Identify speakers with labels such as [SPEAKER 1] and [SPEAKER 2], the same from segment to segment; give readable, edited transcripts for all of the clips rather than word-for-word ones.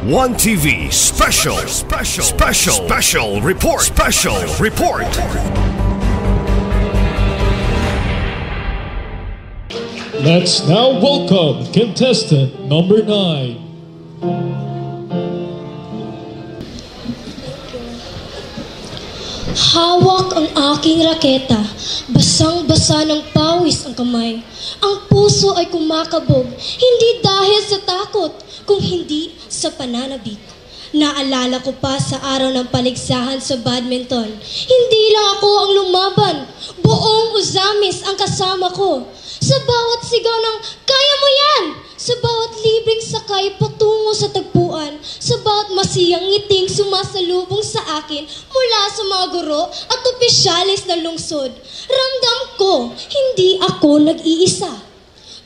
[SPEAKER 1] One TV special report.
[SPEAKER 2] Let's now welcome contestant number 9.
[SPEAKER 3] Hawak ang aking raketa, basang-basa ng pawis ang kamay. Ang puso ay kumakabog, hindi dahil sa takot, kung hindi sa pananabik. Naalala ko pa sa araw ng paligsahan sa badminton. Hindi lang ako ang lumaban, buong Uzamis ang kasama ko. Sa bawat sigaw ng, "Kaya mo yan!" Sa bawat libreng sakay patungo sa tagpuan, sa bawat masiyang ngiting sumasalubong sa akin mula sa mga guro at opisyalis ng lungsod, ramdam ko, hindi ako nag-iisa.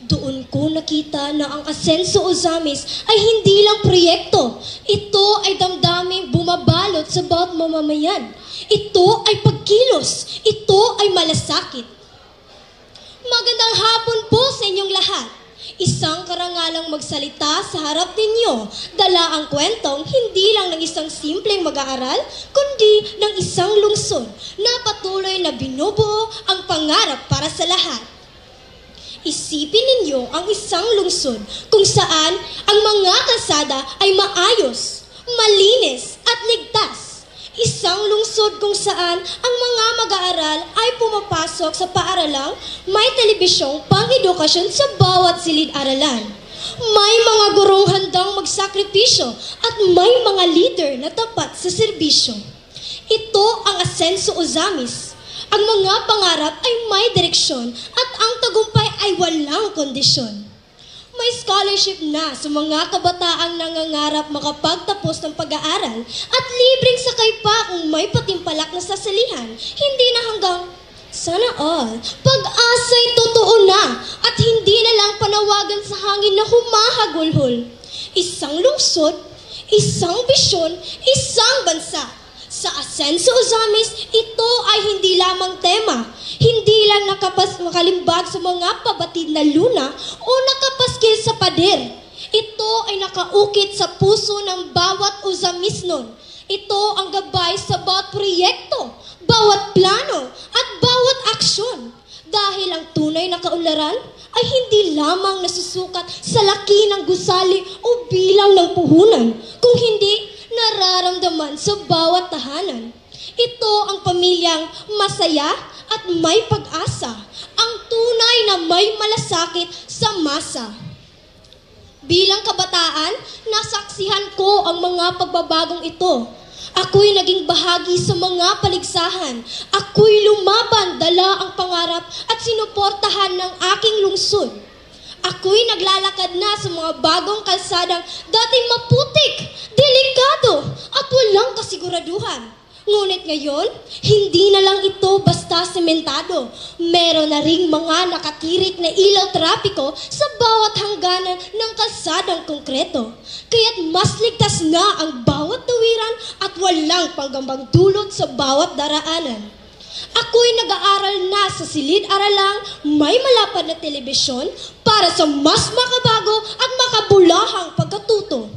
[SPEAKER 3] Doon ko nakita na ang Asenso Uzamis ay hindi lang proyekto. Ito ay damdaming bumabalot sa bawat mamamayan. Ito ay pagkilos. Ito ay malasakit. Magandang hapon po sa inyong lahat. Isang karangalang magsalita sa harap ninyo, dala ang kwentong hindi lang ng isang simpleng mag-aaral, kundi ng isang lungsod na patuloy na binubuo ang pangarap para sa lahat. Isipin ninyo ang isang lungsod kung saan ang mga kalsada ay maayos, malinis at ligtas. Isang lungsod kung saan ang mga mag-aaral ay pumapasok sa paaralang may telebisyong pang-edukasyon sa bawat silid-aralan. May mga gurong handang magsakripisyo at may mga leader na tapat sa serbisyo. Ito ang Asenso Uzamis. Ang mga pangarap ay may direksyon at ang tagumpay ay walang kondisyon. May scholarship na sa mga kabataang nangangarap makapagtapos ng pag-aaral at libreng sakay pa kung may patimpalak na sasalihan. Hindi na hanggang sana all. Pag-asa'y totoo na at hindi na lang panawagan sa hangin na humahagulhol. Isang lungsod, isang bisyon, isang bansa. Sa Asenso Uzamis, ito ay hindi lamang tema. Hindi lang makalimbag sa mga pabatid na luna o nakapaskil sa pader. Ito ay nakaukit sa puso ng bawat Uzamisnon. Ito ang gabay sa bawat proyekto, bawat plano at bawat aksyon. Dahil ang tunay na kaunlaran ay hindi lamang nasusukat sa laki ng gusali o bilang ng puhunan, kung hindi nararamdaman sa bawat tahanan. Ito ang pamilyang masaya at may pag-asa, ang tunay na may malasakit sa masa. Bilang kabataan, nasaksihan ko ang mga pagbabagong ito. Ako'y naging bahagi sa mga paligsahan. Ako'y lumaban, dala ang pangarap at sinuportahan ng aking lungsod. Ako'y naglalakad na sa mga bagong kalsadang dating maputik, delikado at walang kasiguraduhan. Ngunit ngayon, hindi na lang ito basta sementado. Meron na ring mga nakatirik na ilaw trapiko sa bawat hangganan ng kalsadang konkreto. Kaya't mas ligtas na ang bawat tawiran at walang panggambang dulot sa bawat daraanan. Ako'y nag-aaral na sa silid-aralang may malapad na telebisyon para sa mas makabago at makabulahang pagkatuto.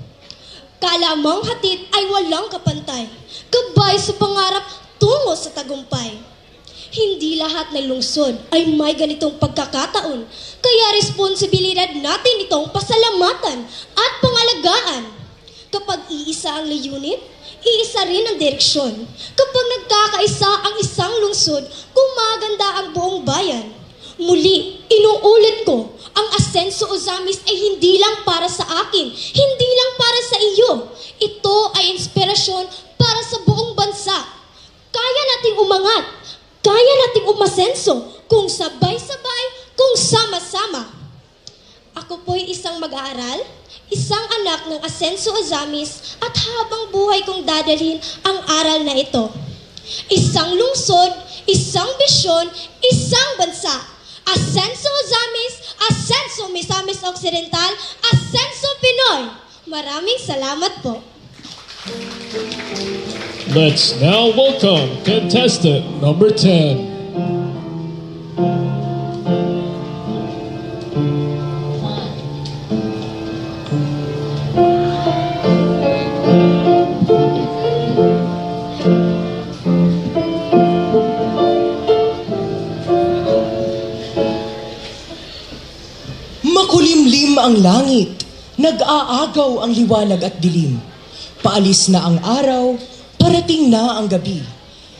[SPEAKER 3] Kalamang hatid ay walang kapantay, gabay sa pangarap tungo sa tagumpay. Hindi lahat ng lungsod ay may ganitong pagkakataon, kaya responsibilidad natin itong pasalamatan at pangalagaan. Kapag iisa ang layunin, iisa rin ang direksyon. Kapag nagkakaisa ang isang lungsod, gumaganda ang buong bayan. Muli, inuulit ko, ang Asenso Uzamis ay hindi lang para sa akin, hindi lang para sa iyo. Ito ay inspirasyon para sa buong bansa. Kaya nating umangat, kaya nating umasenso, kung sabay-sabay, kung sama-sama. Ako po'y isang mag-aaral, isang anak ng Asenso Uzamis at habang buhay kong dadalhin ang aral na ito. Isang lungsod, isang bisyon, isang bansa. Asenso Uzamis, Asenso Misamis Occidental, Asenso Pinoy. Maraming salamat po.
[SPEAKER 2] Let's now welcome contestant number 10.
[SPEAKER 1] Nag-aagaw ang liwanag at dilim. Paalis na ang araw, parating na ang gabi.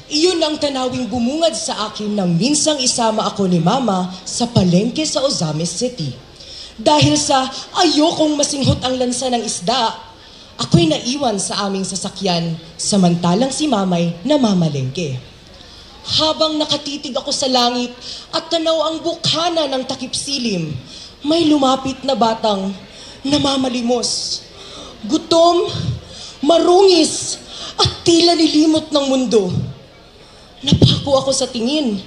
[SPEAKER 1] Iyon ang tanawing bumungad sa akin nang minsang isama ako ni Mama sa palengke sa Ozamis City. Dahil sa ayokong masinghot ang lansa ng isda, ako'y naiwan sa aming sasakyan, samantalang si Mamay namamalengke. Habang nakatitig ako sa langit at tanaw ang bukana ng takip silim, may lumapit na batang namamalimos. Gutom, marungis, at tila nilimot ng mundo. Napako ako sa tingin.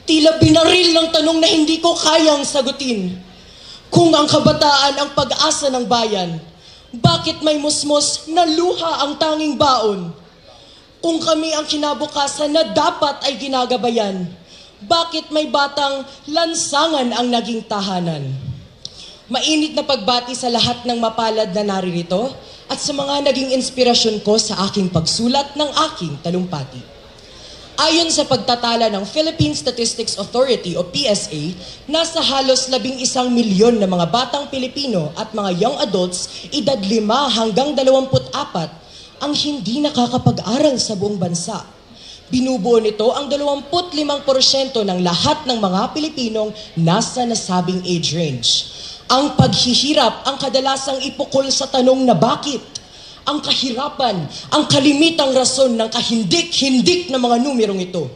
[SPEAKER 1] Tila binaril ng tanong na hindi ko kayang sagutin. Kung ang kabataan ang pag-asa ng bayan, bakit may musmos na luha ang tanging baon? Kung kami ang kinabukasan na dapat ay ginagabayan, bakit may batang lansangan ang naging tahanan? Mainit na pagbati sa lahat ng mapalad na naririto at sa mga naging inspirasyon ko sa aking pagsulat ng aking talumpati. Ayon sa pagtatala ng Philippine Statistics Authority o PSA, nasa halos 11 milyon na mga batang Pilipino at mga young adults edad 5 hanggang 24 ang hindi nakakapag-aral sa buong bansa. Binubuo nito ang 25% ng lahat ng mga Pilipinong nasa nasabing age range. Ang paghihirap ang kadalasang ipukol sa tanong na bakit? Ang kahirapan, ang kalimitang rason ng kahindik-hindik na mga numerong ito.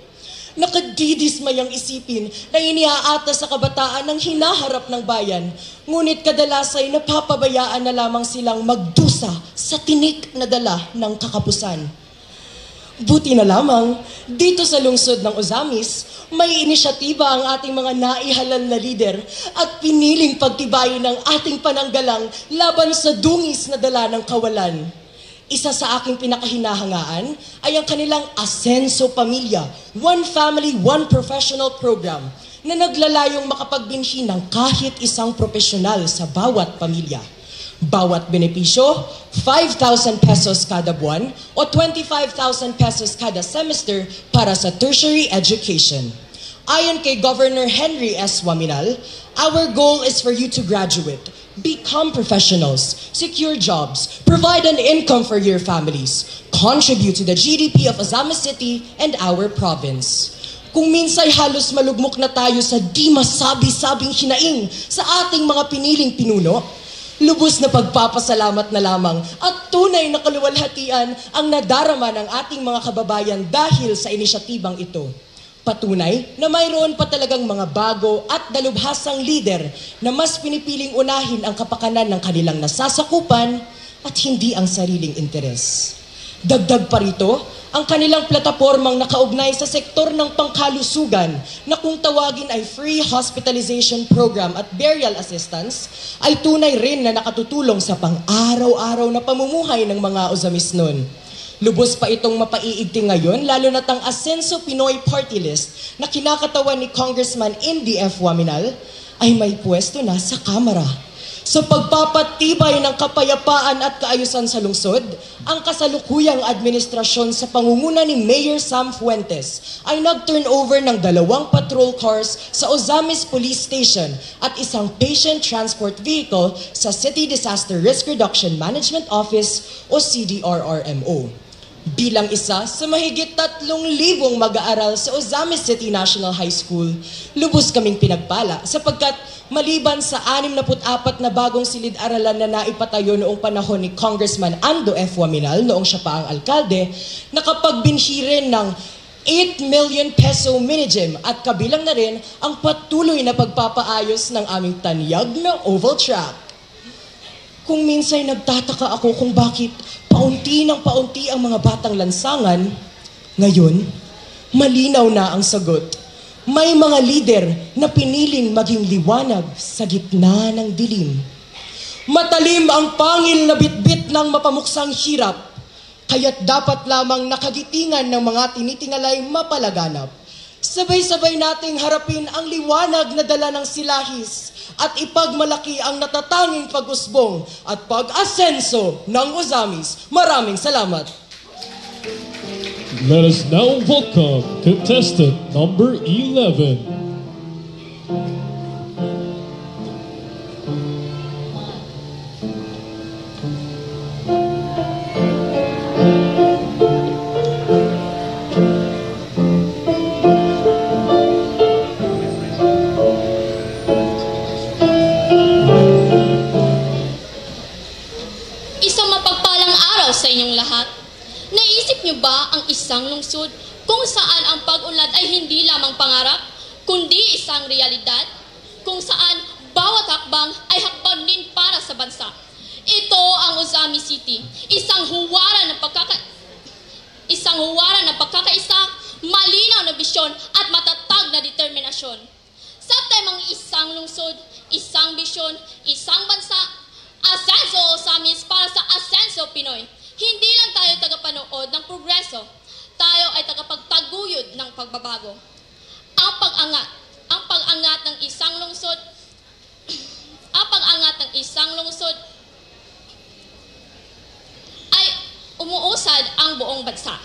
[SPEAKER 1] Nakadidismayang isipin na iniaata sa kabataan ng hinaharap ng bayan, ngunit kadalas ay napapabayaan na lamang silang magdusa sa tinik na dala ng kakapusan. Buti na lamang, dito sa lungsod ng Ozamis, may inisyatiba ang ating mga naihalal na lider at piniling pagtibayin ng ating pananggalang laban sa dungis na dala ng kawalan. Isa sa aking pinakahinahangaan ay ang kanilang Asenso Pamilya, One Family, One Professional program na naglalayong makapagbinhi ng kahit isang profesional sa bawat pamilya. Bawat benepisyo, 5,000 pesos kada buwan o 25,000 pesos kada semester para sa tertiary education. Ayon kay Governor Henry S. Waminal, our goal is for you to graduate, become professionals, secure jobs, provide an income for your families, contribute to the GDP of Ozamis City and our province. Kung minsay halos malugmok na tayo sa di masabi-sabing hinaing sa ating mga piniling pinuno, lubos na pagpapasalamat na lamang at tunay na kaluwalhatian ang nadarama ng ating mga kababayan dahil sa inisyatibang ito. Patunay na mayroon pa talagang mga bago at dalubhasang lider na mas pinipiling unahin ang kapakanan ng kanilang nasasakupan at hindi ang sariling interes. Dagdag pa rito, ang kanilang platapormang nakaugnay sa sektor ng pangkalusugan na kung tawagin ay Free Hospitalization Program at Burial Assistance ay tunay rin na nakatutulong sa pang-araw-araw na pamumuhay ng mga Ozamis nun. Lubos pa itong mapaiigting ngayon, lalo na't ang Asenso Pinoy Party List na kinakatawan ni Congressman Indy F. Waminal ay may pwesto na sa Kamara. Sa pagpapatibay ng kapayapaan at kaayusan sa lungsod, ang kasalukuyang administrasyon sa pangunguna ni Mayor Sam Fuentes ay nag-turnover ng 2 patrol cars sa Ozamis Police Station at isang patient transport vehicle sa City Disaster Risk Reduction Management Office o CDRRMO. Bilang isa sa mahigit 3,000 mag-aaral sa Ozamis City National High School, lubos kaming pinagpala sapagkat maliban sa 64 na bagong silid-aralan na naipatayo noong panahon ni Congressman Ando F. Waminal noong siya pa ang alkalde, nakapagbinhi rin ng 8 million peso minigym at kabilang na rin ang patuloy na pagpapaayos ng aming tanyag na oval track. Kung minsay nagtataka ako kung bakit paunti ng paunti ang mga batang lansangan, ngayon, malinaw na ang sagot. May mga lider na piniling maging liwanag sa gitna ng dilim. Matalim ang pangil na bitbit ng mapamuksang hirap, kaya't dapat lamang nakagitingan ng mga tinitingalay mapalaganap. Sabay-sabay nating harapin ang liwanag na dala ng silahis at ipagmalaki ang natatanging pag-usbong at pag-asenso ng Ozamis. Maraming salamat.
[SPEAKER 2] Let us now welcome contestant number 11.
[SPEAKER 4] araw sa inyong lahat. Naisip niyo ba ang isang lungsod kung saan ang pag-unlad ay hindi lamang pangarap, kundi isang realidad? Kung saan bawat hakbang ay hakbang din para sa bansa. Ito ang Ozami City, isang huwaran ng pagkakaisa, malinaw na bisyon at matatag na determinasyon. Sa temang isang lungsod, isang bisyon, isang bansa, Asenso Ozamis para sa Asenso Pinoy. Hindi lang tayo tagapanood ng progreso, tayo ay tagapagtaguyod ng pagbabago. Ang pag-angat ng isang lungsod ay umuusad ang buong bansa.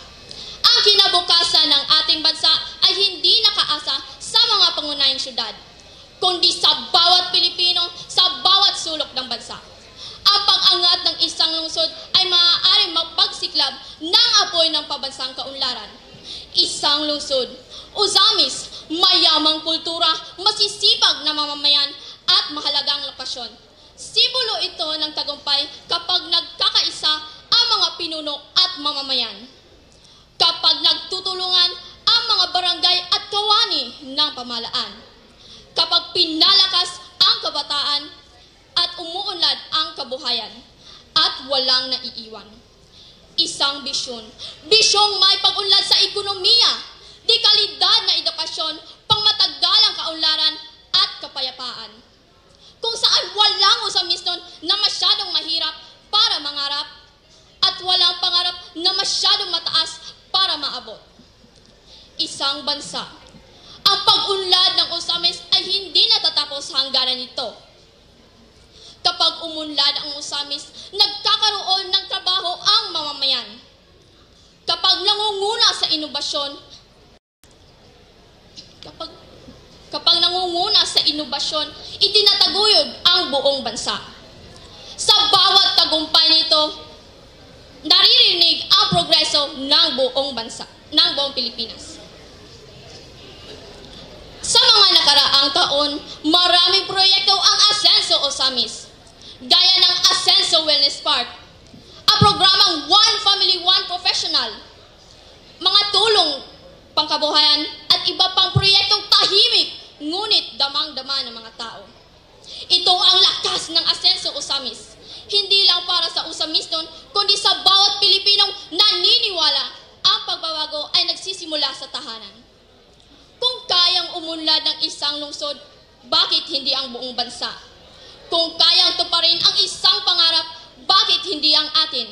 [SPEAKER 4] Ang kinabukasan ng ating bansa ay hindi nakaasa sa mga pangunahing syudad, kundi sa bawat Pilipino, sa bawat sulok ng bansa. Ang pag-angat ng isang lungsod ay maaaring magpagsiklab ng apoy ng pabansang kaunlaran. Isang lungsod, Ozamis, mayamang kultura, masisipag na mamamayan at mahalagang lokasyon. Simbolo ito ng tagumpay kapag nagkakaisa ang mga pinuno at mamamayan. Kapag nagtutulungan ang mga barangay at kawani ng pamahalaan. Kapag pinalakas ang kabataan at umuunlad ang kabuhayan at walang naiiwan. Isang bisyon. Bisyong may pag-unlad sa ekonomiya, dekalidad na edukasyon, pangmatagalang kaunlaran at kapayapaan. Kung saan walang Ozamis nun na masyadong mahirap para mangarap at walang pangarap na masyadong mataas para maabot. Isang bansa. Ang pag-unlad ng Ozamis ay hindi natatapos hangganan nito. Kapag umunlad ang Ozamis, nagkakaroon ng trabaho ang mamamayan. Kapag nangunguna sa inobasyon, itinataguyod ang buong bansa. Sa bawat tagumpay nito, naririnig ang progreso ng buong bansa, ng buong Pilipinas. Sa mga nakaraang taon, maraming proyekto ang Asenso Ozamis, gaya ng Asenso Wellness Park, ang programang One Family, One Professional, mga tulong pangkabuhayan at iba pang proyektong tahimik ngunit damang-dama ng mga tao. Ito ang lakas ng Asenso Ozamis, hindi lang para sa Ozamis nun, kundi sa bawat Pilipinong naniniwala ang pagbabago ay nagsisimula sa tahanan. Kung kayang umunlad ng isang lungsod, bakit hindi ang buong bansa? Kung kayang tuparin ang isang pangarap, bakit hindi ang atin?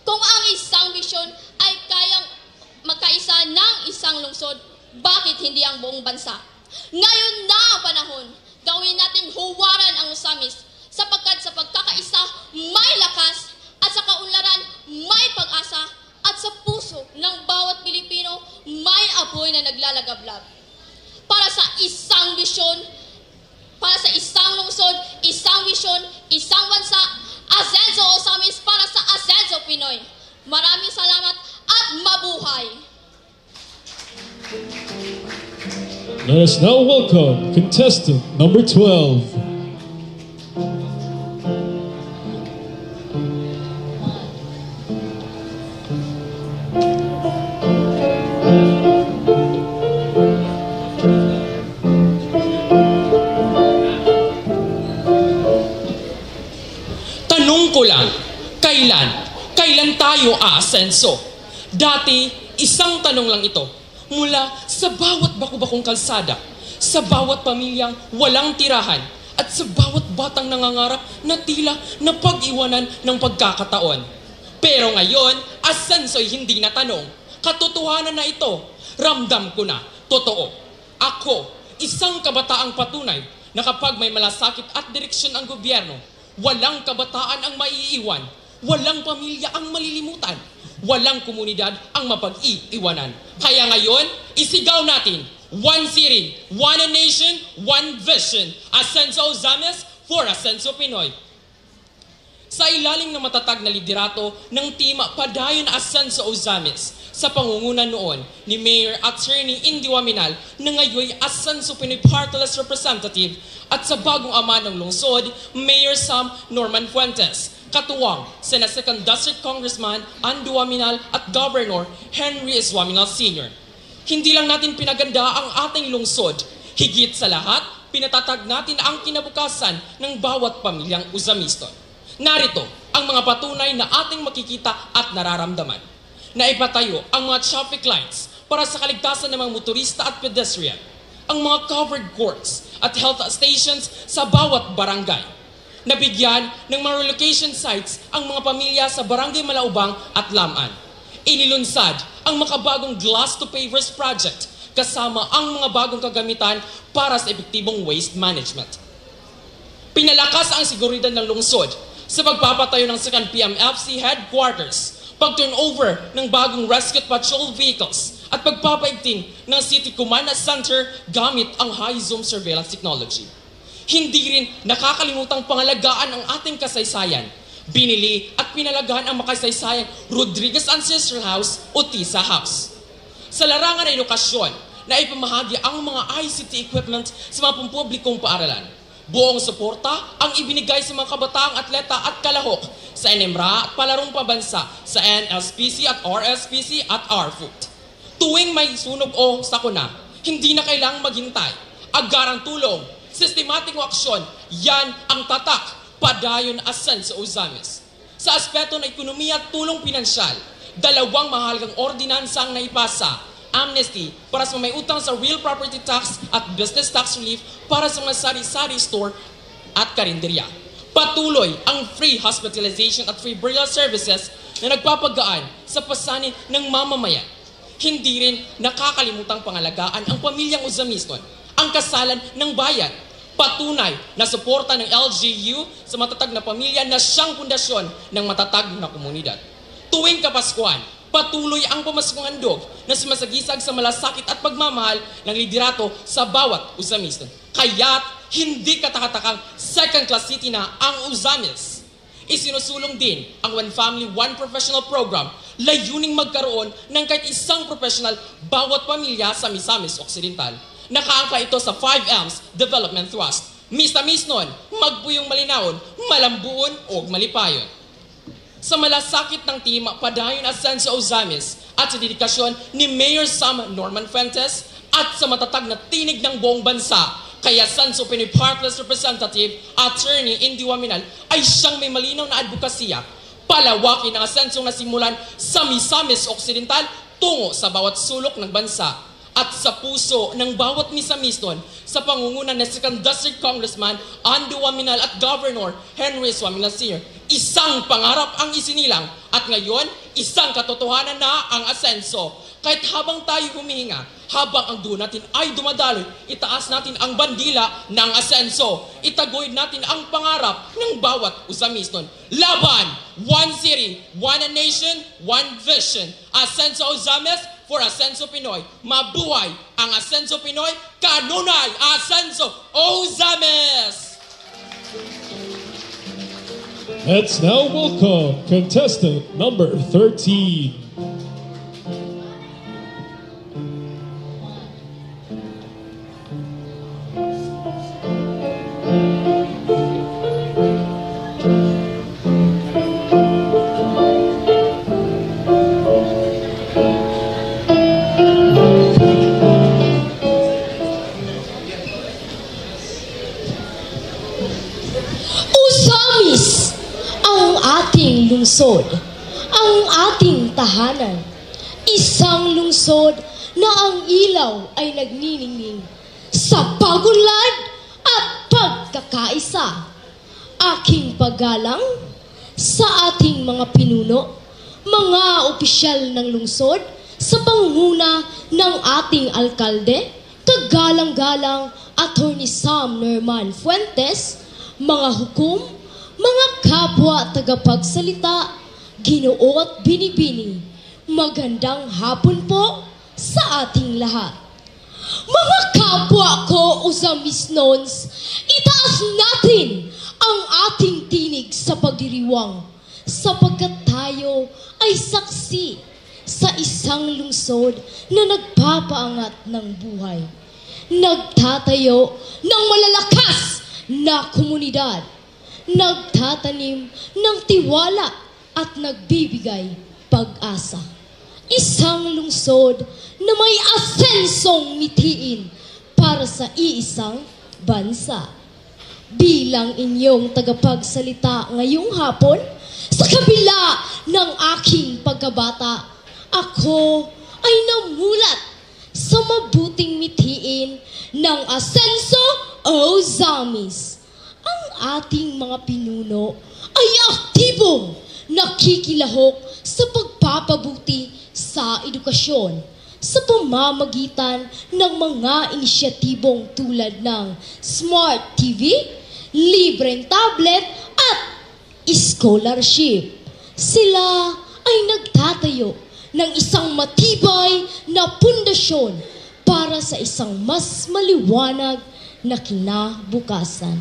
[SPEAKER 4] Kung ang isang bisyon ay kayang magkaisa ng isang lungsod, bakit hindi ang buong bansa? Ngayon na ang panahon, gawin natin huwaran ang Ozamis, sapagkat sa pagkakaisa may lakas at sa kaunlaran may pag-asa at sa puso ng bawat Pilipino may apoy na naglalagablab. Para sa isang bisyon, para sa isang lungsod, isang bisyon, isang bansa, Asenso Ozamis para sa Asenso Pinoy. Maraming salamat at mabuhay!
[SPEAKER 2] Let us now welcome contestant number 12.
[SPEAKER 5] Tanong ko lang, kailan tayo aasenso? Dati, isang tanong lang ito. Mula sa bawat baku-bakong kalsada, sa bawat pamilyang walang tirahan, at sa bawat batang nangangarap na tila napag-iwanan ng pagkakataon. Pero ngayon, asenso'y hindi na tanong. Katotohanan na ito. Ramdam ko na, totoo. Ako, isang kabataang patunay na kapag may malasakit at direksyon ang gobyerno, walang kabataan ang maiiwan, walang pamilya ang malilimutan, walang komunidad ang mapag-iiwanan. Kaya ngayon, isigaw natin, one city, one nation, one vision. Asenso Ozamis for Asenso Pinoy. Sa ilalim ng matatag na liderato ng Tima Padayon Asenso Ozamis, sa pangunguna noon ni Mayor Attorney Indy Waminal na ngayon Asenso Pinoy Party-less Representative at sa bagong ama ng lungsod, Mayor Sam Norman Fuentes. katuwang sina 2nd District Congressman Andu Aminal at Governor Henry S. Waminal Sr. Hindi lang natin pinaganda ang ating lungsod, higit sa lahat, pinatatag natin ang kinabukasan ng bawat pamilyang Uzamiston. Narito ang mga patunay na ating makikita at nararamdaman. Naipatayo ang mga traffic lights para sa kaligtasan ng mga motorista at pedestrian, ang mga covered courts at health stations sa bawat barangay. Nabigyan ng mga relocation sites ang mga pamilya sa Barangay Malaubang at Lamaan. Inilunsad ang makabagong glass to pavers project kasama ang mga bagong kagamitan para sa epektibong waste management. Pinalakas ang seguridad ng lungsod sa pagpapatayo ng 2nd PMFC headquarters, pag-turnover ng bagong rescue patrol vehicles at pagpapaigting ng City Command Center gamit ang high zoom surveillance technology. Hindi rin nakakalimutang pangalagaan ang ating kasaysayan. Binili at pinalagahan ang makasaysayang Rodriguez Ancestral House o TISA House. Sa larangan ng edukasyon, na ipamahagi ang mga ICT equipment sa mga pampublikong paaralan. Buong suporta ang ibinigay sa mga kabataang atleta at kalahok sa NMRA at palarong pabansa sa NSPC at RSPC at RFOOT. Tuwing may sunog o sakuna, hindi na kailangang maghintay. Agarang tulong, sistematikong aksyon, yan ang tatak, padayon asan sa Ozamis. Sa aspeto ng ekonomiya at tulong pinansyal, dalawang mahalagang ordinansang naipasa, amnesty para sa may utang sa real property tax at business tax relief para sa mga sari-sari store at karinderya. Patuloy ang free hospitalization at free burial services na nagpapagaan sa pasanin ng mamamayan. Hindi rin nakakalimutang pangalagaan ang pamilyang Uzamiston, ang kasalan ng bayan. Patunay na suporta ng LGU sa matatag na pamilya na siyang pundasyon ng matatag na komunidad. Tuwing Kapaskuhan, patuloy ang pamaskong handog na sumasagisag sa malasakit at pagmamahal ng liderato sa bawat Uzamiston. Kaya't hindi katakatakang second-class city na ang Uzamis. Isinusulong din ang One Family, One Professional Program, layuning magkaroon ng kahit isang professional bawat pamilya sa Misamis Occidental. Nakaangka ito sa 5Ms Development Thrust. Misamis nun, magpuyong malinawon, malambuon o malipayon. Sa malasakit ng team, padayon asan sa Ozamis at sa dedikasyon ni Mayor Sam Norman Fuentes at sa matatag na tinig ng buong bansa, kaya Sanso Pinoy Partless Representative Attorney Indy Waminal ay siyang may malinaw na advokasya, palawakin ang asensong nasimulan sa Misamis Occidental tungo sa bawat sulok ng bansa. At sa puso ng bawat Misamiston sa pangungunan ng 2nd District Congressman Andu Waminal at Governor Henry S. Waminal Sr. Isang pangarap ang isinilang at ngayon isang katotohanan na ang asenso. Kahit habang tayo humihinga, habang ang dulo natin ay dumadaloy, itaas natin ang bandila ng asenso. Itaguyod natin ang pangarap ng bawat Uzamiston. Laban! One city, one nation, one vision. Asenso Ozamis for Asenso Pinoy. Mabuhay ang Asenso Pinoy, kanunay Asenso Ozamis!
[SPEAKER 2] Let's now welcome contestant number 13.
[SPEAKER 3] Lungsod, ang ating tahanan. Isang lungsod na ang ilaw ay nagniningning sa pag-unlad at pagkakaisa. Aking paggalang sa ating mga pinuno, mga opisyal ng lungsod, sa pangunguna ng ating alkalde, kagalang-galang Attorney Sam Norman Fuentes, mga hukom, mga kapwa tagapagsalita, Ginoo at binibini, magandang hapon po sa ating lahat. Mga kapwa ko Uzamisnons, itaas natin ang ating tinig sa pagdiriwang sapagkat tayo ay saksi sa isang lungsod na nagpapaangat ng buhay, nagtatayo ng malalakas na komunidad, nagtatanim ng tiwala at nagbibigay pag-asa. Isang lungsod na may asensong mithiin para sa iisang bansa. Bilang inyong tagapagsalita ngayong hapon, sa kabila ng aking pagkabata, ako ay namulat sa mabuting mithiin ng Asenso Ozamis. Ang ating mga pinuno ay aktibong nakikilahok sa pagpapabuti sa edukasyon sa pamamagitan ng mga inisyatibong tulad ng Smart TV, libreng tablet at scholarship. Sila ay nagtatayo ng isang matibay na pundasyon para sa isang mas maliwanag na kinabukasan.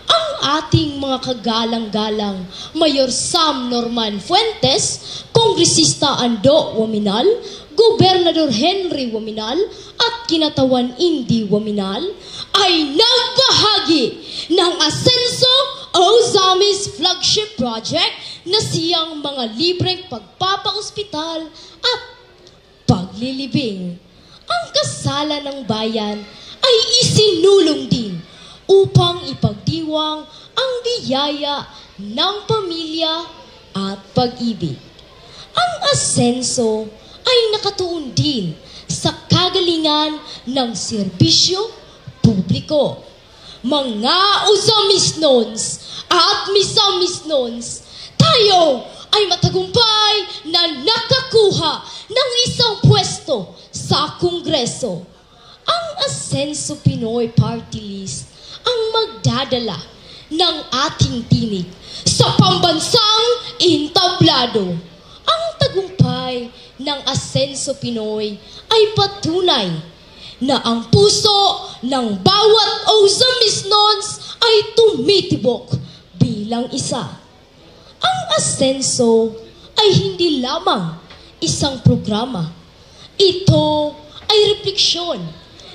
[SPEAKER 3] Ang ating mga kagalang-galang Mayor Sam Norman Fuentes, Kongresista Ando Waminal, Gobernador Henry Waminal at Kinatawan Indy Waminal ay nagbahagi ng Asenso Ozamis Flagship Project na siyang mga libreng pagpapa-ospital at paglilibing. Ang kasalan ng bayan ay isinulong din upang ipagdiwang ang biyaya ng pamilya at pag-ibig. Ang Asenso ay nakatuon din sa kagalingan ng serbisyo publiko. Mga Uzamisnons at Misamisnons, tayo ay matagumpay na nakakuha ng isang pwesto sa Kongreso. Ang Asenso Pinoy Party List ang magdadala ng ating tinig sa pambansang entablado. Ang tagumpay ng Asenso Pinoy ay patunay na ang puso ng bawat Uzamisnons ay tumitibok bilang isa. Ang Asenso ay hindi lamang isang programa. Ito ay refleksyon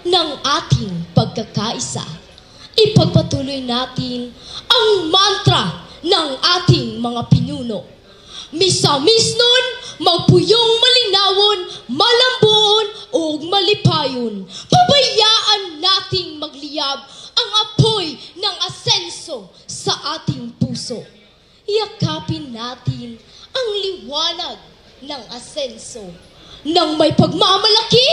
[SPEAKER 3] ng ating pagkakaisa. Ipagpatuloy natin ang mantra ng ating mga pinuno. Misamisnon, magpuyong malinawon, malambuon, o malipayon. Pabayaan nating magliyab ang apoy ng Asenso sa ating puso. Yakapin natin ang liwanag ng Asenso nang may pagmamalaki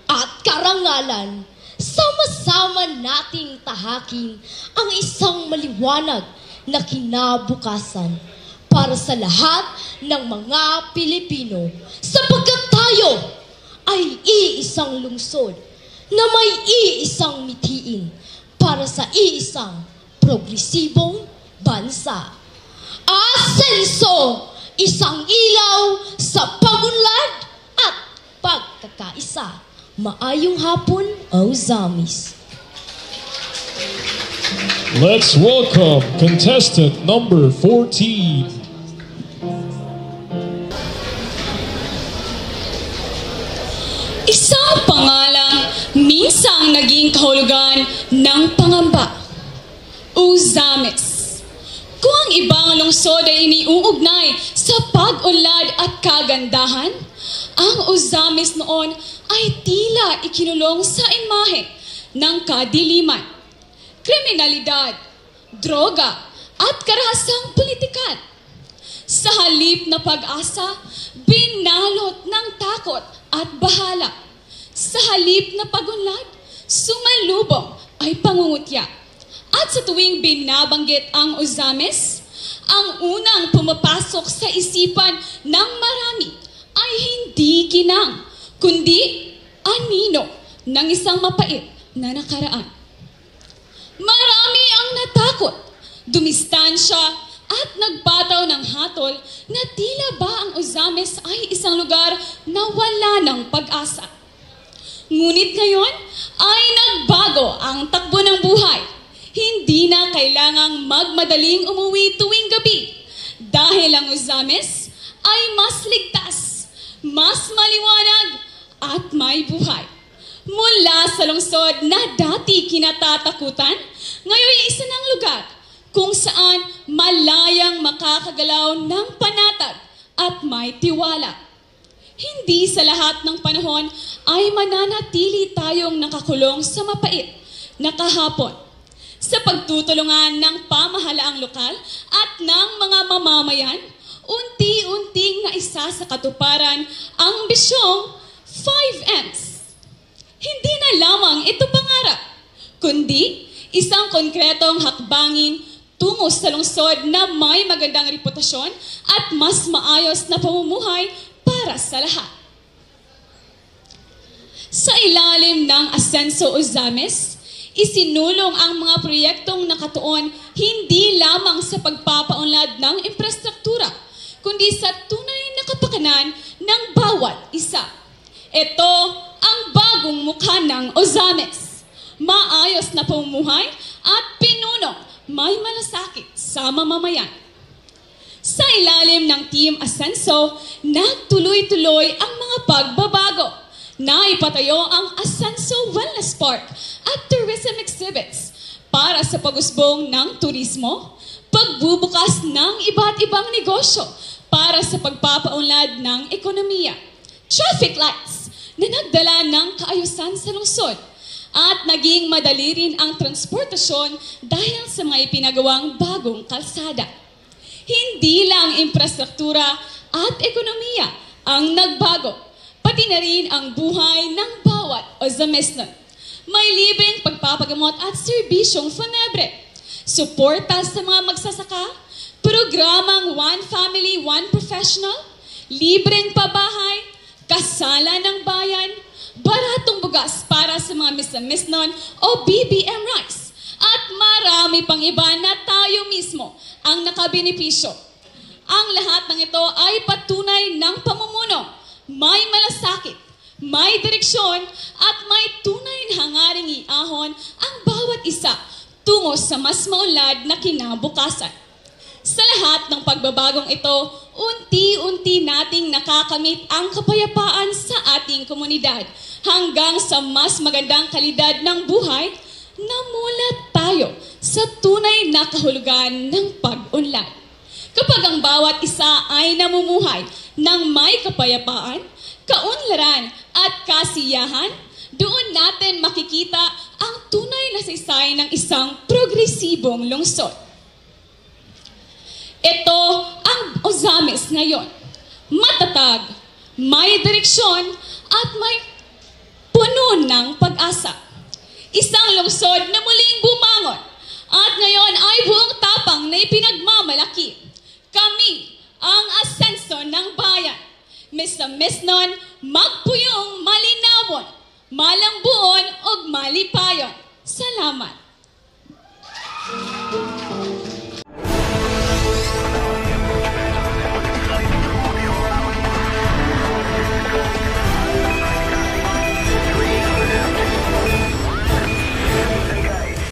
[SPEAKER 3] at karangalan. Sama-sama nating tahakin ang isang maliwanag na kinabukasan para sa lahat ng mga Pilipino, sapagkat tayo ay iisang lungsod na may iisang mithiin para sa iisang progresibong bansa. Asenso, isang ilaw sa pagunlad at pagkakaisa. Maayong hapon, Ozamis.
[SPEAKER 2] Let's welcome contestant number 14.
[SPEAKER 6] Isang pangalang minsang naging kahulugan ng pangamba. Ozamis. Kung ang ibang lungsod ay iniuugnay sa pag-unlad at kagandahan, ang Ozamis noon ay tila ikinulong sa imahe ng kadiliman, kriminalidad, droga at karahasang politikan. Sa halip na pag-asa, binalot ng takot at bahala. Sa halip na pagunlad, sumalubong ay pangungutya. At sa tuwing binabanggit ang Ozamis, ang unang pumapasok sa isipan ng marami ay hindi ginang, kundi anino ng isang mapait na nakaraan. Marami ang natakot, dumistansya at nagbataw ng hatol na tila ba ang Ozamis ay isang lugar na wala ng pag-asa. Ngunit ngayon ay nagbago ang takbo ng buhay. Hindi na kailangang magmadaling umuwi tuwing gabi dahil ang Ozamis ay mas ligtas, mas maliwanag at may buhay. Mula sa lungsod na dati kinatatakutan, ngayon ay isa ng lugar kung saan malayang makakagalaw ng panatag at may tiwala. Hindi sa lahat ng panahon ay mananatili tayong nakakulong sa mapait na kahapon. Sa pagtutulungan ng pamahalaang lokal at ng mga mamamayan, unti-unting naisa sa katuparan ang bisyong 5Ms. Hindi na lamang ito pangarap, kundi isang konkretong hakbangin tungo sa lungsod na may magandang reputasyon at mas maayos na pamumuhay para sa lahat. Sa ilalim ng Asenso Ozames, isinulong ang mga proyektong nakatuon hindi lamang sa pagpapaunlad ng infrastruktura, kundi sa tunay na kapakanan ng bawat isa. Ito ang bagong mukha ng Ozames. Maayos na pamumuhay at pinunong may malasakit sa mamamayan. Sa ilalim ng Team Asenso, nagtuloy-tuloy ang mga pagbabago. Naipatayo ang Asenso Wellness Park at tourism exhibits para sa pag-usbong ng turismo, pagbubukas ng iba't ibang negosyo para sa pagpapaunlad ng ekonomiya, traffic lights na nagdala ng kaayusan sa lungsod, at naging madali rin ang transportasyon dahil sa mga ipinagawang bagong kalsada. Hindi lang infrastruktura at ekonomiya ang nagbago, pati na rin ang buhay ng bawat Ozamesnon. May libreng pagpapagamot at serbisyong funebre, suporta sa mga magsasaka, programang One Family, One Professional, libreng pabahay, kasalan ng bayan, baratong bugas para sa mga Misamesnon o BBM rice, at marami pang iba na tayo mismo ang nakabenepisyo. Ang lahat ng ito ay patunay ng pamumuno, may malasakit, may direksyon, at may tunay na hangaring iahon ang bawat isa tungo sa mas maunlad na kinabukasan. Sa lahat ng pagbabagong ito, unti-unti nating nakakamit ang kapayapaan sa ating komunidad hanggang sa mas magandang kalidad ng buhay. Namulat tayo sa tunay na kahulugan ng pag-unlad. Kapag ang bawat isa ay namumuhay ng may kapayapaan, kaunlaran at kasiyahan, doon natin makikita ang tunay na saysay ng isang progresibong lungsod. Ito ang Ozames ngayon. Matatag, may direksyon, at may puno ng pag-asa. Isang lungsod na muling bumangon at ngayon ay buong tapang na ipinagmamalaki. Kami ang Asenso ng bayan. Misamesnon, magpuyong malinawon, malambuon o malipayon. Salamat.